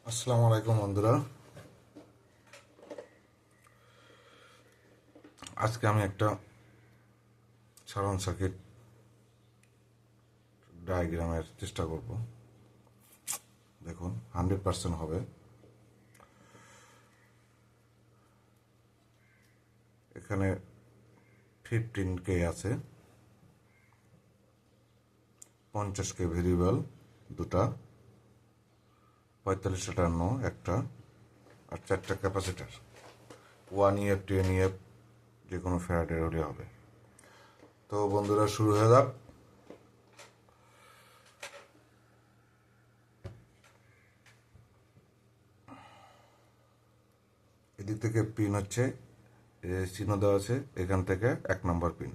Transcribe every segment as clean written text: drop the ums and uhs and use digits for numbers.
আসসালামু আলাইকুম বন্ধুরা। আজকে আমি একটা সাধারণ সার্কিট ডায়াগ্রামের চেষ্টা করব। দেখুন 100% হবে। এখানে 15K আছে, 50K ভেরিয়েবল দুটা, 45টা নো একটা, আর 4টা ক্যাপাসিটার। 1 EF 10 EF যে কোনো ফ্যারাডের হলে হবে। তো বন্ধুরা শুরু হয়ে যাক। এদিক থেকে পিন হচ্ছে, চিহ্ন দেওয়া আছে, এখান থেকে 1 নম্বর পিন,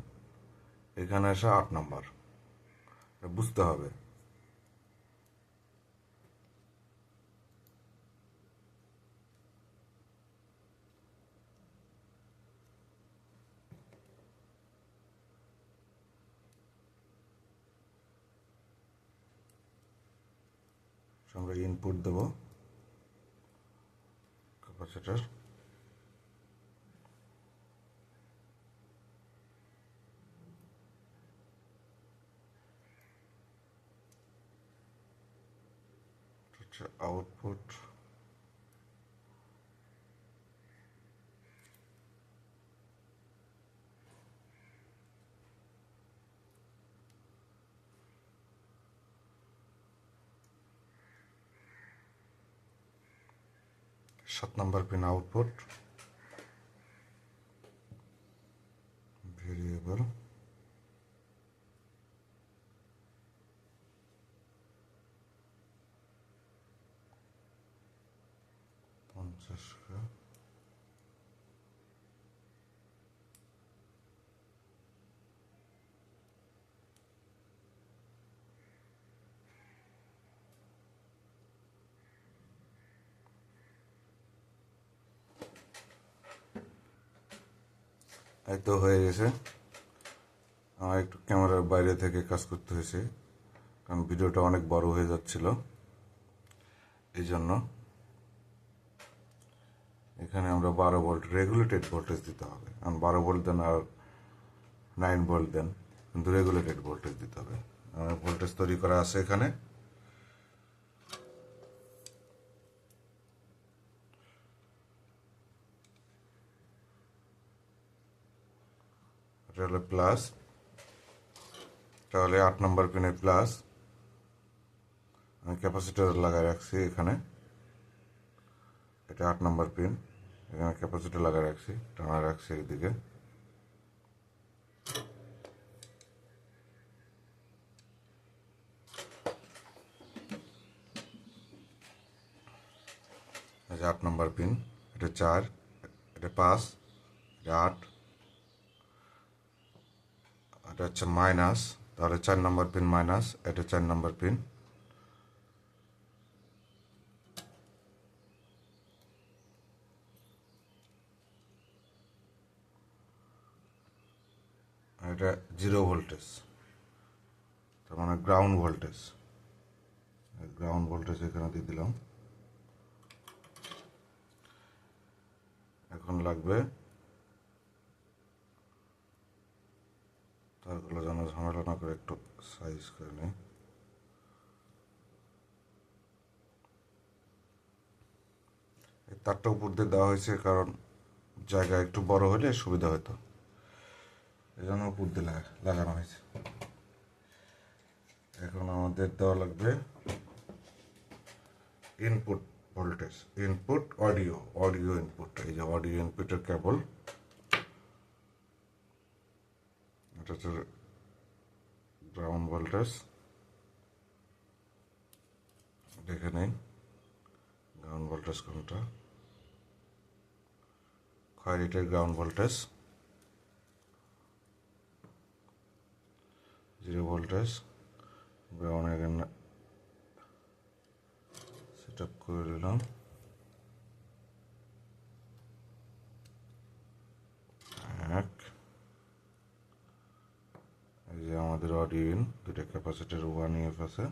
এখানে আসা 8 নম্বর। বুঝতে হবে। আমরা ইনপুট দেব ক্যাপাসিটার, হচ্ছে আউটপুট। সাত নম্বর পিন আউটপুট, ভেরিয়েবল, পঞ্চাশ। এই তো হয়ে গেছে। আমার একটু ক্যামেরার বাইরে থেকে কাজ করতে হয়েছে, কারণ ভিডিওটা অনেক বড় হয়ে যাচ্ছিল। এই জন্য এখানে আমরা 12 ভোল্ট রেগুলেটেড ভোল্টেজ দিতে হবে। কারণ 12 ভোল্ট দেন আর 9 ভোল্ট দেন, কিন্তু রেগুলেটেড ভোল্টেজ দিতে হবে। ভোল্টেজ তৈরি করা আছে এখানে। এটা হলো প্লাস, তাহলে 8 নম্বর পিনের প্লাস। আমি ক্যাপাসিটার লাগাই রাখছি এখানে, এটা 8 নম্বর পিন। এখানে ক্যাপাসিটার লাগাই রাখছি, টানা রাখছি এদিকে। এই যে 8 নম্বর পিন, এটা 4, এটা 5, এটা 8, এটা হচ্ছে মাইনাস, তাহলে 4 নম্বর পিন মাইনাস, এটা 4 নম্বর পিন। এটা 0 ভোল্টেজ, তার মানে গ্রাউন্ড ভোল্টেজ। গ্রাউন্ড ভোল্টেজ এখানে দিয়ে দিলাম। এখন লাগবে তারগুলো যেন ঝামেলা না করে একটু সাইজ করে নিই। এই তারটা উপর দিয়ে দেওয়া হয়েছে কারণ জায়গা একটু বড় হলে সুবিধা হতো, এই জন্য উপর দিয়ে লাগানো হয়েছে। এখন আমাদের দেওয়া লাগবে input voltage, input audio, audio input. এই যে অডিও ইনপুটের কেবল, এটা হচ্ছে গ্রাউন্ড ভোল্টেজ। দেখে নিন গ্রাউন্ড ভোল্টেজ কোনটা। খয়েরিটার গ্রাউন্ড ভোল্টেজ, 0 ভোল্টেজ। গ্রাউন্ড এখানে সেট আপ করে দিলাম। এক, এই যে আমাদের অডিও ইন, দুটা ক্যাপাসিটার 1 EF আছে।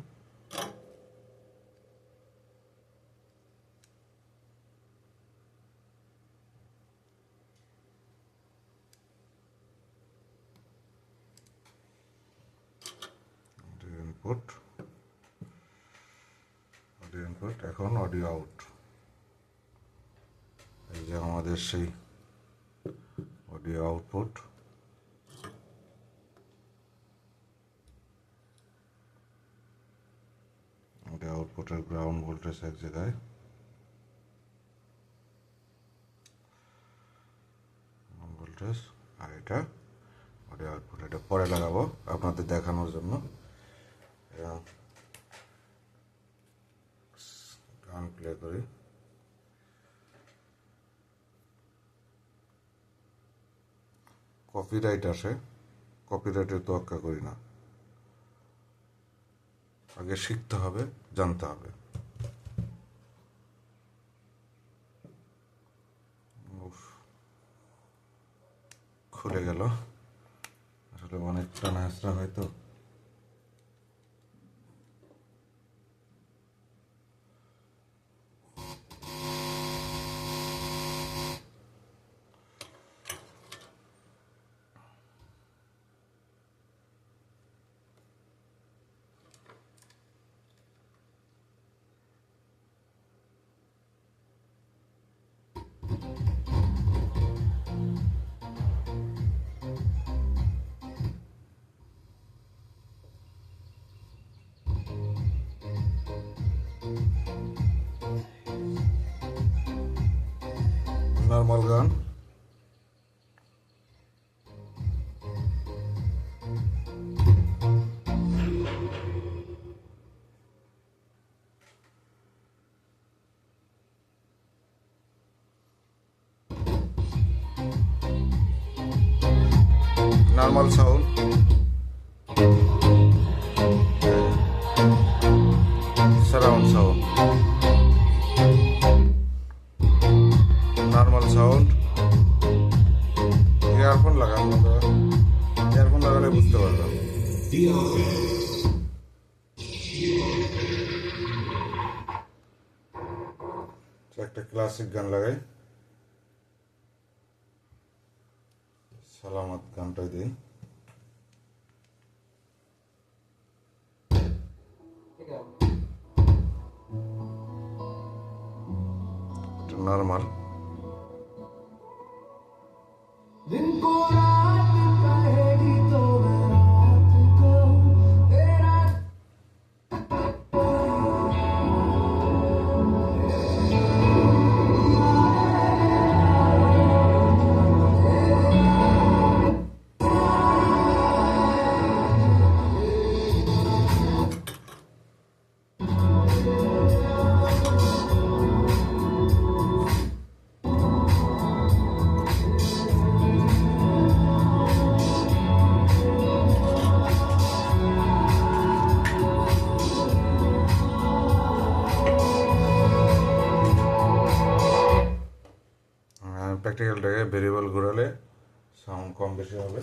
Input, audio input. এখন অডিও আউট। এই যে আমাদের সেই অডিও আউটপুট। অডিও আউটপুটের গ্রাউন্ড ভোল্টেজ এক জায়গায়, ভোল্টেজ, আর এটা অডিও আউটপুট। এটা পরে লাগাবো আপনাদের দেখানোর জন্য। গান প্লে করি। কপিরাইট আসে, কপিরাইটের তোয়াক্কা করি না, আগে শিখতে হবে, জানতে হবে। খুলে গেল, আসলে অনেক টানা হেঁচড়া হয়তো। নর্মাল গান, normal sound, surround sound, normal sound. Earphone লাগান, ইয়ারফোন লাগালে বুঝতে পারবেন। একটা ক্লাসিক গান লাগাই, সালামত গানটা দিই। নর্মাল। প্র্যাকটিক্যালটাকে ভেরিয়েবল ঘোরালে সাউন্ড কম বেশি হবে।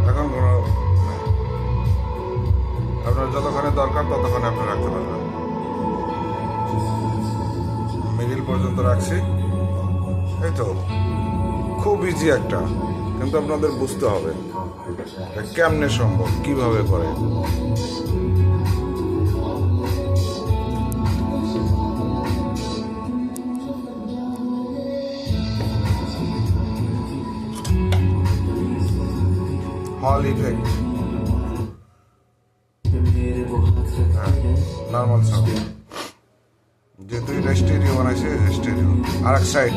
এখন কোনো আপনার যতক্ষণে দরকার ততক্ষণে আপনি রাখতে পারবেন। মিডিল পর্যন্ত রাখছি। এই তো খুব ইজি একটা, কিন্তু আপনাদের বুঝতে হবে কেমনে সম্ভব, কিভাবে করে। হল ইফেক্ট, নর্মাল সাউন্ড, যেহেতু এটা স্টেরিও বানাইছে, স্টেরিও। আর এক সাইড